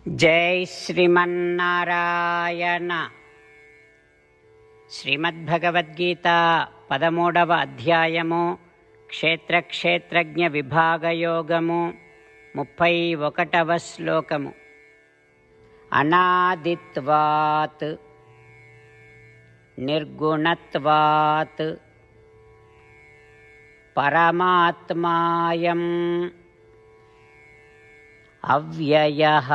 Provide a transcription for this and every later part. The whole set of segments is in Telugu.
జై శ్రీమన్నారాయణ. శ్రీమద్భగవద్గీత 13వ అధ్యాయము క్షేత్రజ్ఞ విభాగయోగము 31వ శ్లోకము. అనాదిత్వాత్ నిర్గుణత్వాత్ పరమాత్మాయం అవ్యయః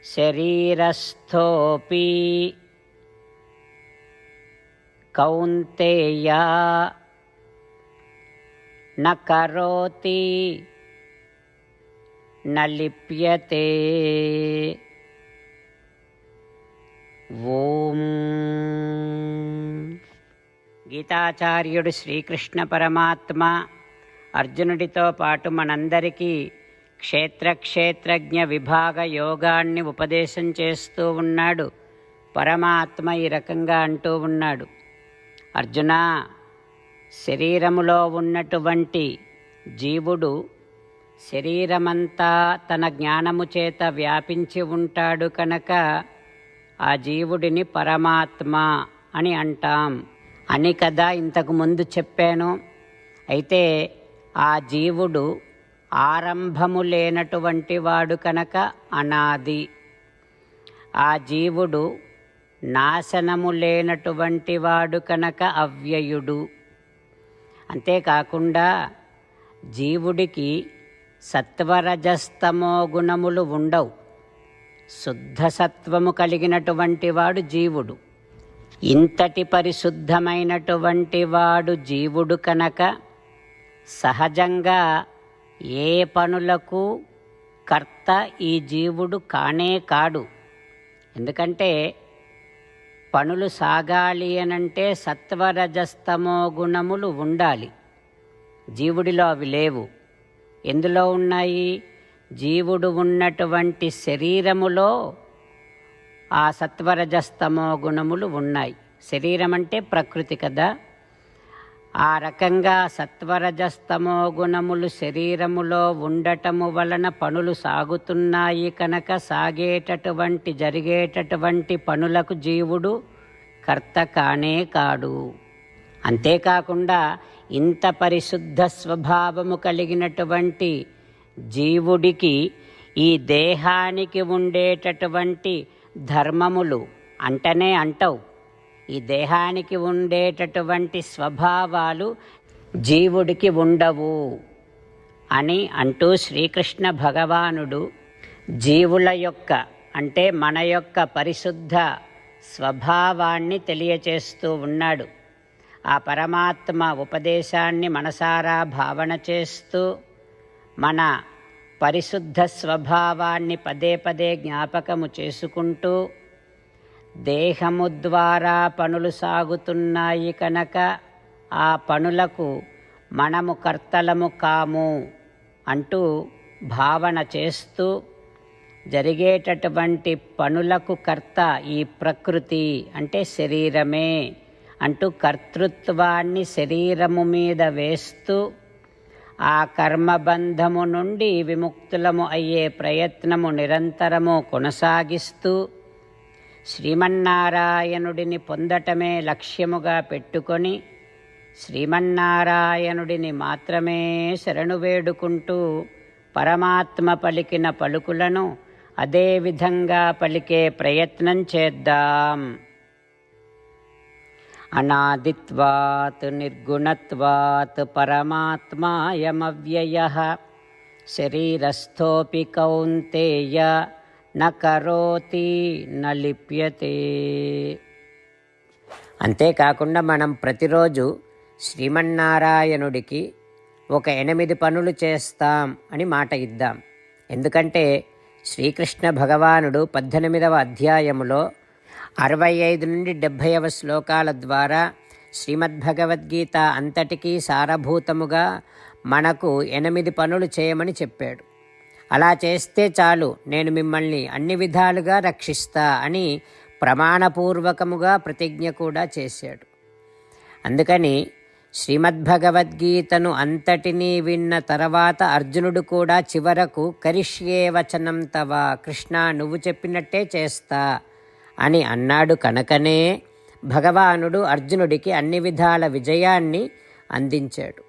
శరీరస్థోపి కౌంతేయ న కరోతి న లిప్యతే. ఓం. గీతాచార్యుడు శ్రీకృష్ణ పరమాత్మ అర్జునుడితో పాటు మనందరికీ క్షేత్రజ్ఞ విభాగ యోగాన్ని ఉపదేశం చేస్తూ ఉన్నాడు. పరమాత్మ ఈ రకంగా అంటూ ఉన్నాడు, అర్జున, శరీరములో ఉన్నటువంటి జీవుడు శరీరమంతా తన జ్ఞానము చేత వ్యాపించి ఉంటాడు కనుక ఆ జీవుడిని పరమాత్మ అని అంటాం అని కదా ఇంతకు ముందు చెప్పాను. అయితే ఆ జీవుడు ఆరంభము లేనటువంటి వాడు కనుక అనాది. ఆ జీవుడు నాశనము లేనటువంటి వాడు కనుక అవ్యయుడు. అంతేకాకుండా జీవుడికి సత్వరజస్తమో గుణములు ఉండవు. శుద్ధ సత్వము కలిగినటువంటి వాడు జీవుడు. ఇంతటి పరిశుద్ధమైనటువంటి వాడు జీవుడు కనుక సహజంగా ఏ పనులకు కర్త ఈ జీవుడు కానే కాడు. ఎందుకంటే పనులు సాగాలి అనంటే సత్వరజస్తమో గుణములు ఉండాలి. జీవుడిలో అవి లేవు. ఎందులో ఉన్నాయి? జీవుడు ఉన్నటువంటి శరీరములో ఆ సత్వరజస్తమో గుణములు ఉన్నాయి. శరీరం అంటే ప్రకృతి కదా. ఆ రకంగా సత్వరజస్తమో గుణములు శరీరములో ఉండటము వలన పనులు సాగుతున్నాయి కనుక జరిగేటటువంటి పనులకు జీవుడు కర్త కానే కాడు. అంతేకాకుండా ఇంత పరిశుద్ధ స్వభావము కలిగినటువంటి జీవుడికి ఈ దేహానికి ఉండేటటువంటి ధర్మములు అంటనే అంటవు. ఈ దేహానికి ఉండేటటువంటి స్వభావాలు జీవుడికి ఉండవు అని అంటూ శ్రీకృష్ణ భగవానుడు జీవుల యొక్క అంటే మన యొక్క పరిశుద్ధ స్వభావాన్ని తెలియచేస్తూ ఉన్నాడు. ఆ పరమాత్మ ఉపదేశాన్ని మనసారా భావన చేస్తూ మన పరిశుద్ధ స్వభావాన్ని పదే పదే జ్ఞాపకము చేసుకుంటూ దేహము ద్వారా పనులు సాగుతున్నాయి కనుక ఆ పనులకు మనము కర్తలము కాము అంటూ భావన చేస్తూ జరిగేటటువంటి పనులకు కర్త ఈ ప్రకృతి అంటే శరీరమే అంటూ కర్తృత్వాన్ని శరీరము మీద వేస్తూ ఆ కర్మబంధము నుండి విముక్తులము అయ్యే ప్రయత్నము నిరంతరము కొనసాగిస్తూ శ్రీమన్నారాయణుడిని పొందటమే లక్ష్యముగా పెట్టుకొని శ్రీమన్నారాయణుడిని మాత్రమే శరణు వేడుకుంటూ పరమాత్మ పలికిన పలుకులను అదే విధంగా పలికే ప్రయత్నం చేద్దాం. అనాదిత్వాత్ నిర్గుణత్వాత్ పరమాత్మాయమవ్యయః శరీరస్థోపి కౌంతేయ న కరోతి న లిప్యతే. అంతేకాకుండా మనం ప్రతిరోజు శ్రీమన్నారాయణుడికి ఒక 8 పనులు చేస్తాం అని మాట ఇద్దాం. ఎందుకంటే శ్రీకృష్ణ భగవానుడు 18వ అధ్యాయములో 65 నుండి 70వ శ్లోకాల ద్వారా శ్రీమద్భగవద్గీత అంతటికీ సారభూతముగా మనకు 8 పనులు చేయమని చెప్పాడు. అలా చేస్తే చాలు, నేను మిమ్మల్ని అన్ని విధాలుగా రక్షిస్తా అని ప్రమాణపూర్వకముగా ప్రతిజ్ఞ కూడా చేశాడు. అందుకని శ్రీమద్భగవద్గీతను అంతటినీ విన్న తర్వాత అర్జునుడు కూడా చివరకు కరిష్యే వచనం తవ, కృష్ణ నువ్వు చెప్పినట్టే చేస్తా అని అన్నాడు కనుకనే భగవానుడు అర్జునుడికి అన్ని విధాల విజయాన్ని అందించాడు.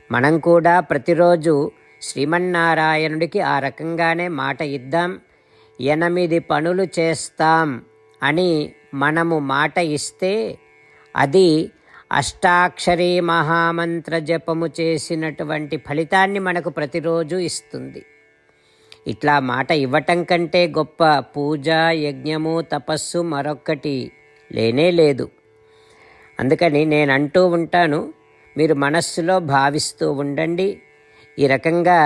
మనం కూడా ప్రతిరోజు శ్రీమన్నారాయణుడికి ఆ రకంగానే మాట ఇద్దాం. 8 పనులు చేస్తాం అని మనము మాట ఇస్తే అది అష్టాక్షరీ మహామంత్ర జపము చేసినటువంటి ఫలితాన్ని మనకు ప్రతిరోజు ఇస్తుంది. ఇట్లా మాట ఇవ్వటం కంటే గొప్ప పూజ, యజ్ఞము, తపస్సు మరొక్కటి లేనే లేదు. అందుకని నేను అంటూ ఉంటాను, మీరు మనస్సులో భావిస్తూ ఉండండి. ఈ రకంగా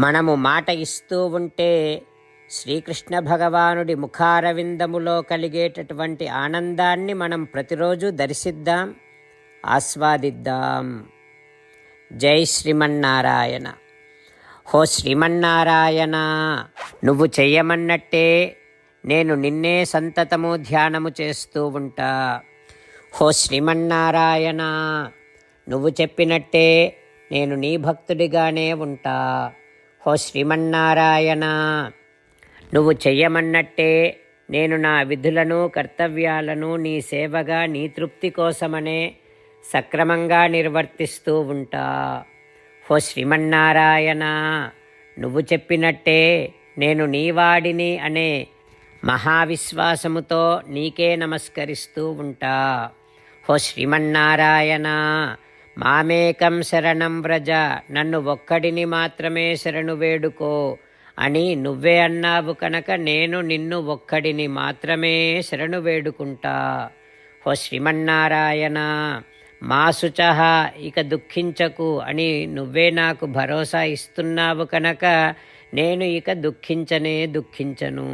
మనము మాట ఇస్తూ ఉంటే శ్రీకృష్ణ భగవానుడి ముఖారవిందములో కలిగేటటువంటి ఆనందాన్ని మనం ప్రతిరోజు దర్శిద్దాం, ఆస్వాదిద్దాం. జై శ్రీమన్నారాయణ. హో శ్రీమన్నారాయణ, నువ్వు చెయ్యమన్నట్టే నేను నిన్నే సంతతము ధ్యానము చేస్తూ ఉంటా. హో శ్రీమన్నారాయణ, నువ్వు చెప్పినట్టే నేను నీ భక్తుడిగానే ఉంటా. హో శ్రీమన్నారాయణ, నువ్వు చెయ్యమన్నట్టే నేను నా విధులను, కర్తవ్యాలను నీ సేవగా, నీ తృప్తి కోసమనే సక్రమంగా నిర్వర్తిస్తూ ఉంటా. హో శ్రీమన్నారాయణ, నువ్వు చెప్పినట్టే నేను నీవాడిని అనే మహావిశ్వాసముతో నీకే నమస్కరిస్తూ ఉంటా. హో శ్రీమన్నారాయణ, మామేకం శరణం వ్రజ, నన్ను ఒక్కడిని మాత్రమే శరణు వేడుకో అని నువ్వే అన్నావు కనుక నేను నిన్ను ఒక్కడిని మాత్రమే శరణు వేడుకుంటా. హో శ్రీమన్నారాయణ, మా శుచః, ఇక దుఃఖించకు అని నువ్వే నాకు భరోసా ఇస్తున్నావు కనుక నేను ఇక దుఃఖించను.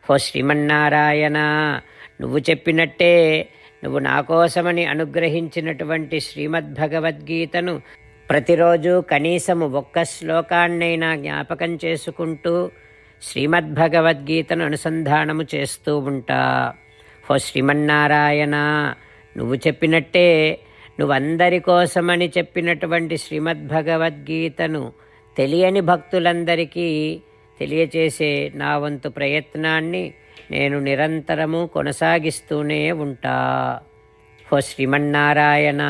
హో శ్రీమన్నారాయణ, నువ్వు చెప్పినట్టే నువ్వు నా కోసమని అనుగ్రహించినటువంటి శ్రీమద్భగవద్గీతను ప్రతిరోజు కనీసము ఒక్క శ్లోకాన్నైనా జ్ఞాపకం చేసుకుంటూ శ్రీమద్భగవద్గీతను అనుసంధానము చేస్తూ ఉంటా. హో శ్రీమన్నారాయణ, నువ్వు చెప్పినట్టే నువ్వందరి కోసమని చెప్పినటువంటి శ్రీమద్భగవద్గీతను తెలియని భక్తులందరికీ తెలియచేసే నా వంతు ప్రయత్నాన్ని నేను నిరంతరము కొనసాగిస్తూనే ఉంటా. హో శ్రీమన్నారాయణ,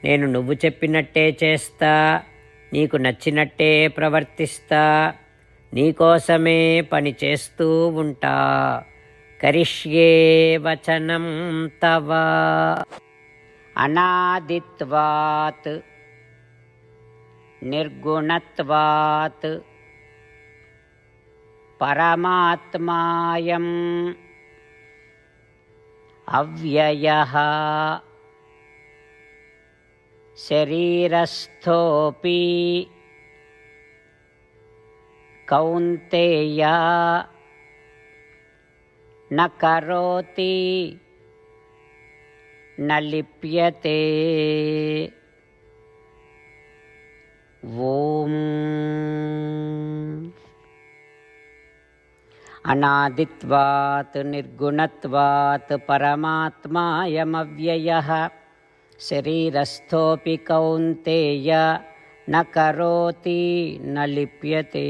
నేను నువ్వు చెప్పినట్టే చేస్తా, నీకు నచ్చినట్టే ప్రవర్తిస్తా, నీకోసమే పని చేస్తూ ఉంటా. కరిష్యే వచనం తవ. అనాదిత్వాత్ నిర్గుణత్వాత్ పరమాత్మాయం అవ్యయః శరీరస్థోపి కౌంతేయ న కరోతి న లిప్యతే. ఓం. అనాదిత్వాత్ నిర్గుణత్వాత్ పరమాత్మాయమవ్యయః శరీరస్థోపి కౌంతేయ న కరోతి న లిప్యతే.